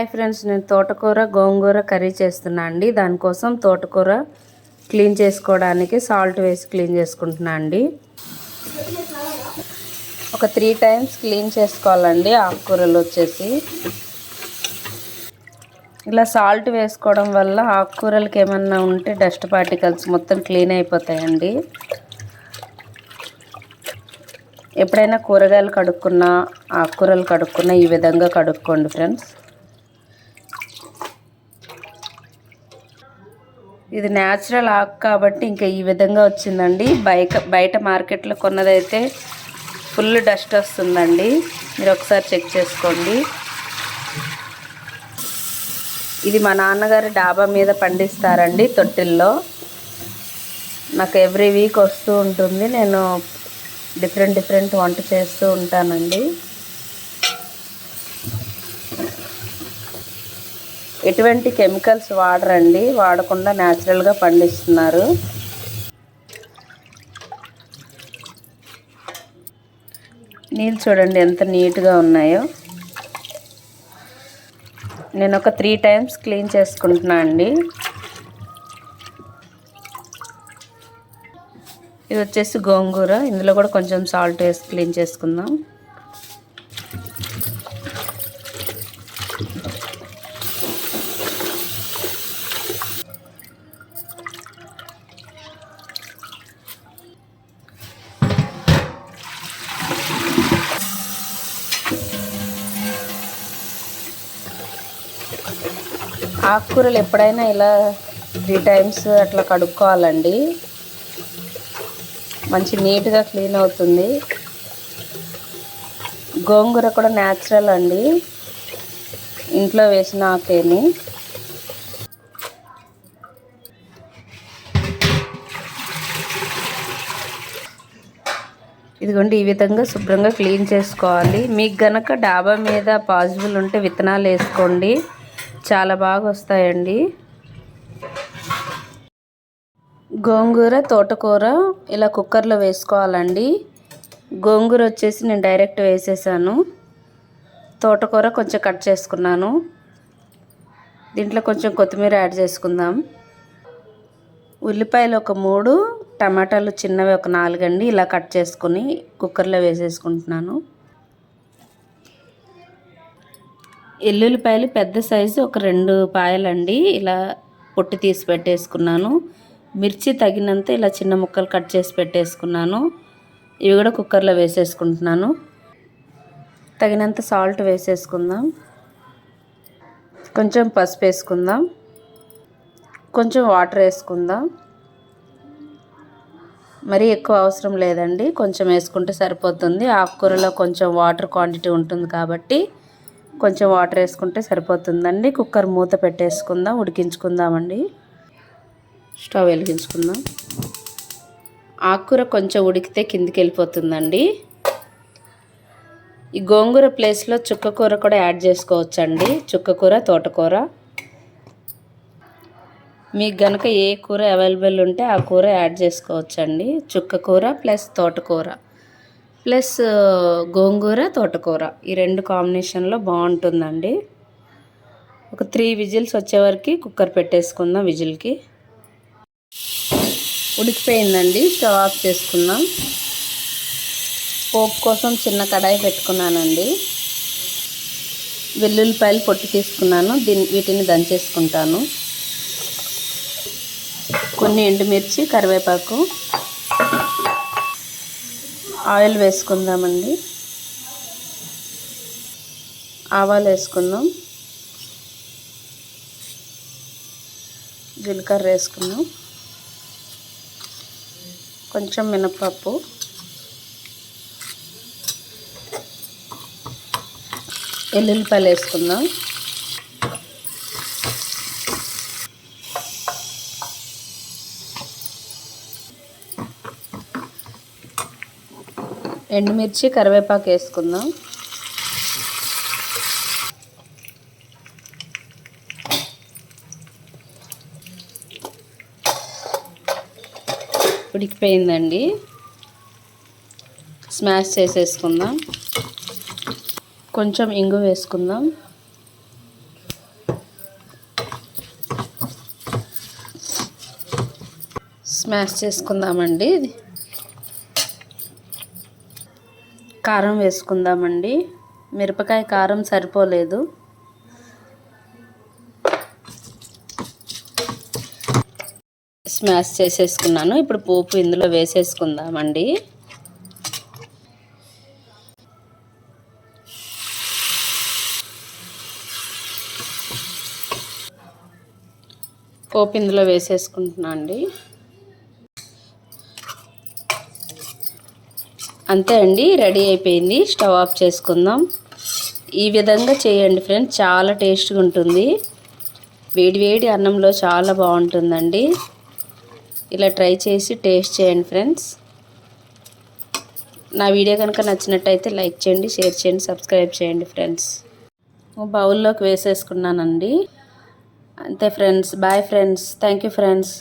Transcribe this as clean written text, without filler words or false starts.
Hi friends, నేను తోటకూర గోంగూర curry చేస్తున్నా అండి. దానికోసం తోటకూర క్లీన్ చేసుకోవడానికి సాల్ట్ వేసి క్లీన్ చేసుకుంటున్నా అండి. ఒక 3 టైమ్స్ క్లీన్ చేసుకోవాలండి. ఆకుకూరలు వచ్చేసి ఇలా సాల్ట్ వేసుకోవడం వల్ల ఆకుకూరలకి ఏమన్నా ఉంటే డస్ట్ పార్టికల్స్ మొత్తం క్లీన్ అయిపోతాయండి. ఎప్పుడైనా కూరగాయలు కడుక్కున్నా ఆకుకూరలు కడుక్కున్నా ఈ విధంగా కడుక్కోండి ఫ్రెండ్స్. ఇది న్యాచురల్ ఆకు కాబట్టి ఇంకా ఈ విధంగా వచ్చిందండి. బయట మార్కెట్లో కొన్నదైతే ఫుల్ డస్ట్ వస్తుందండి. మీరు ఒకసారి చెక్ చేసుకోండి. ఇది మా నాన్నగారు డాబా మీద పండిస్తారండి తొట్టిల్లో. నాకు ఎవ్రీ వీక్ వస్తూ ఉంటుంది. నేను డిఫరెంట్ వంట చేస్తూ ఉంటానండి. ఎటువంటి కెమికల్స్ వాడరండి, వాడకుండా న్యాచురల్గా పండిస్తున్నారు. నీళ్ళు చూడండి ఎంత నీట్గా ఉన్నాయో. నేను ఒక 3 టైమ్స్ క్లీన్ చేసుకుంటున్నా అండి. ఇది వచ్చేసి గోంగూర. ఇందులో కూడా కొంచెం సాల్ట్ వేసి క్లీన్ చేసుకుందాం. ఆకుకూరలు ఎప్పుడైనా ఇలా 3 టైమ్స్ అట్లా కడుక్కోవాలండి. మంచి నీట్గా క్లీన్ అవుతుంది. గోంగూర కూడా న్యాచురల్ అండి, ఇంట్లో వేసిన ఆకేని. ఇదిగోండి ఈ విధంగా శుభ్రంగా క్లీన్ చేసుకోవాలి. మీకు గనక డాబా మీద పాసిబుల్ ఉంటే విత్తనాలు వేసుకోండి, చాలా బాగా వస్తాయండి. గోంగూర తోటకూర ఇలా కుక్కర్లో వేసుకోవాలండి. గోంగూర వచ్చేసి నేను డైరెక్ట్ వేసేసాను. తోటకూర కొంచెం కట్ చేసుకున్నాను. దీంట్లో కొంచెం కొత్తిమీర యాడ్ చేసుకుందాం. ఉల్లిపాయలు ఒక 3, టమాటాలు చిన్నవి ఒక 4 అండి. ఇలా కట్ చేసుకుని కుక్కర్లో వేసేసుకుంటున్నాను. ఎల్లుల్లిపాయలు పెద్ద సైజు ఒక 2 పాయలండి. ఇలా పొట్టు తీసి పెట్టేసుకున్నాను. మిర్చి తగినంత ఇలా చిన్న ముక్కలు కట్ చేసి పెట్టేసుకున్నాను. ఇవి కూడా కుక్కర్లో వేసేసుకుంటున్నాను. తగినంత సాల్ట్ వేసేసుకుందాం. కొంచెం పసుపు వేసుకుందాం. కొంచెం వాటర్ వేసుకుందాం. మరీ ఎక్కువ అవసరం లేదండి, కొంచెం వేసుకుంటే సరిపోతుంది. ఆకుకూరలో కొంచెం వాటర్ క్వాంటిటీ ఉంటుంది కాబట్టి కొంచెం వాటర్ వేసుకుంటే సరిపోతుందండి. కుక్కర్ మూత పెట్టేసుకుందాం, ఉడికించుకుందామండి. స్టవ్ వెలిగించుకుందాం. ఆకుకూర కొంచెం ఉడికితే కిందికి వెళ్ళిపోతుందండి. ఈ గోంగూర ప్లేస్లో చుక్కకూర కూడా యాడ్ చేసుకోవచ్చండి. చుక్కకూర తోటకూర మీకు గనక ఏ కూర అవైలబుల్ ఉంటే ఆ కూర యాడ్ చేసుకోవచ్చండి. చుక్కకూర ప్లస్ తోటకూర ప్లస్ గోంగూర తోటకూర ఈ 2 కాంబినేషన్లో బాగుంటుందండి. ఒక 3 విజిల్స్ వచ్చే వరకు కుక్కర్ పెట్టేసుకుందాం. విజిల్కి ఉడికిపోయిందండి. స్టవ్ ఆఫ్ చేసుకుందాం. పోపు కోసం చిన్న కడాయి పెట్టుకున్నానండి. వెల్లుల్లిపాయలు పొట్టు తీసుకున్నాను. వీటిని దంచేసుకుంటాను. కొన్ని ఎండుమిర్చి, కరివేపాకు, ఆయిల్ వేసుకుందామండి. ఆవాలు వేసుకుందాం. జీలకర్ర వేసుకుందాం. కొంచెం మినపప్పు, ఎల్లుల్లిపాయలు వేసుకుందాం. ఎండుమిర్చి, కరివేపాకు వేసుకుందాం. ఉడికిపోయిందండి. స్మాష్ చేసేసుకుందాం. కొంచెం ఇంగు వేసుకుందాం. స్మాష్ చేసుకుందామండి. కారం వేసుకుందామండి. మిరపకాయ కారం సరిపోలేదు. స్మాష్ చేసేసుకున్నాను. ఇప్పుడు పోపు ఇందులో వేసేసుకుందామండి. పోపు ఇందులో వేసేసుకుంటున్నా అండి. అంతే అండి, రెడీ అయిపోయింది. స్టవ్ ఆఫ్ చేసుకుందాం. ఈ విధంగా చేయండి ఫ్రెండ్స్, చాలా టేస్ట్గా ఉంటుంది. వేడి వేడి అన్నంలో చాలా బాగుంటుందండి. ఇలా ట్రై చేసి టేస్ట్ చేయండి ఫ్రెండ్స్. నా వీడియో కనుక నచ్చినట్టయితే లైక్ చేయండి, షేర్ చేయండి, సబ్స్క్రైబ్ చేయండి ఫ్రెండ్స్. బౌల్లోకి వేసేసుకున్నానండి. అంతే friends. Bye friends. Thank you friends.